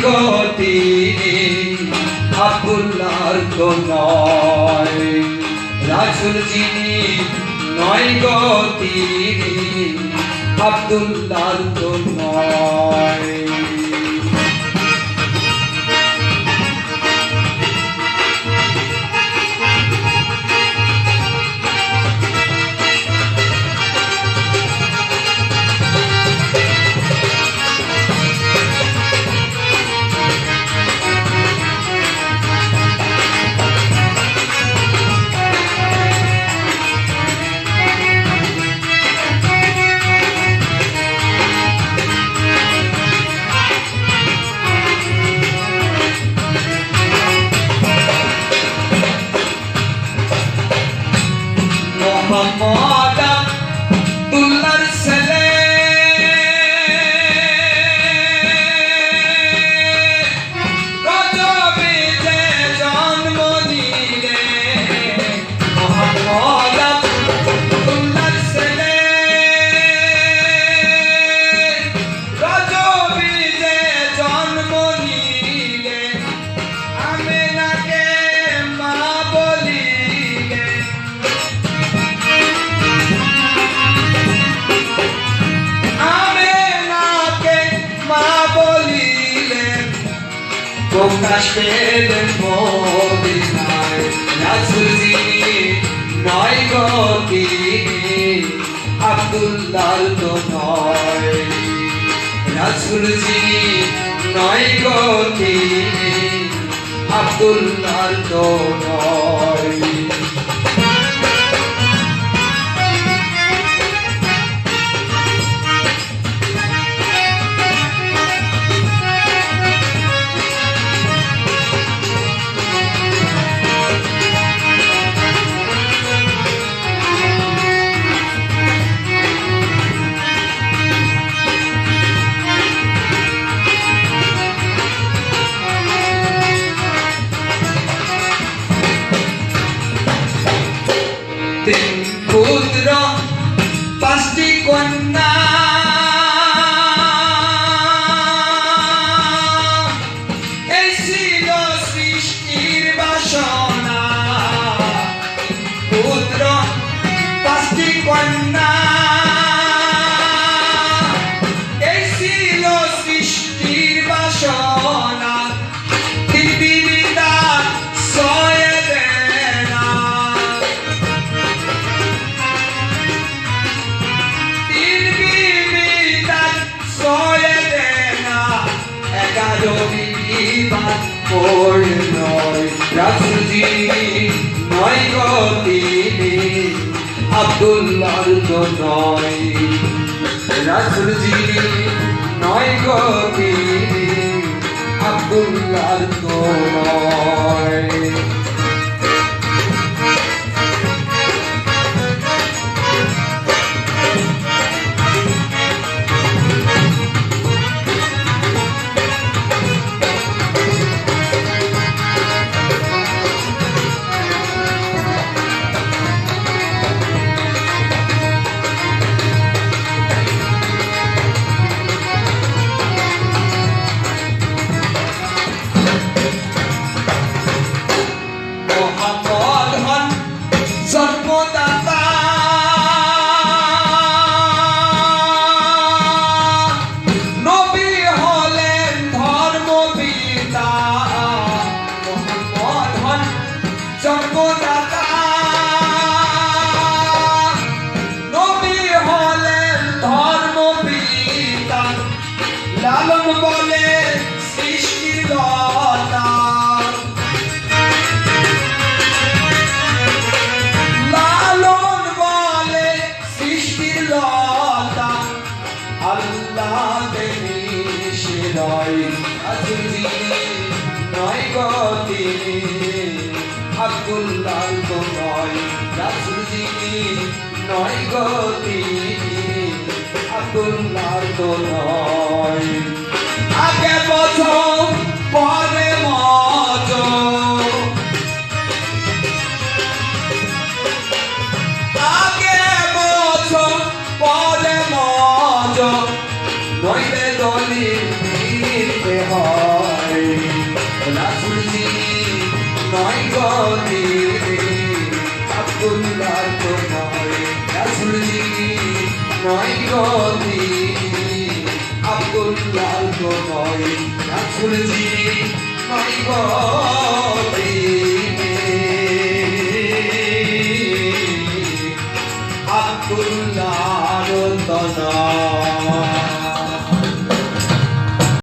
গতি আব্দুল্লাহর তো নয় রাসূল যিনি নয় গতি আব্দুল্লাহর তো নয় মোহাম্মদ আব্দুল্লাহর ছেলে রজবে যে জন্ম নিলে মোহাম্মদ আব্দুল্লাহর ছেলে রজবে যে জন্ম নিলে আমিনাকে মা বলিলে প্রকাশ পেলেন মদিনায় রাসূল যিনি নয় গতি আব্দুল্লাহর তো নয় রাসূল যিনি নয় গতি আব্দুল্লাহর তো নয় তিন পুত্র পাঁচটি কন্যা এই ছিল সৃষ্টির বাসনা পুত্র পাঁচটি কন্যা এই ছিল সৃষ্টির বাসনা তিন বিবিতা ছয় দেনা রাসূল যিনি নয় গতি আব্দুল্লাহর তো নয় রাসূল যিনি নয় গতি আব্দুল্লাহর তো নয় জন্মদাতা নবী হলেন ধর্মপিতা মুহাম্মদ হন জন্মদাতা নবী হলেন ধর্মপিতা লালন বলে সৃষ্টির দাতা আল্লাহ দেনি শিরাই রাসূল যিনি নয় গতি আব্দুল্লাহর তো নয় রাসূল যিনি নয় গতি আব্দুল্লাহর তো নয় আগে বছর পরে মত আগে বছর পরে মত নইলে দলিল দিতে হয় নয় গো তিনি আব্দুল্লাহ তো নয় রাসূলজি নয় গো তিনি আব্দুল্লাহ তো নয় রাসূলজি নয় গো তিনি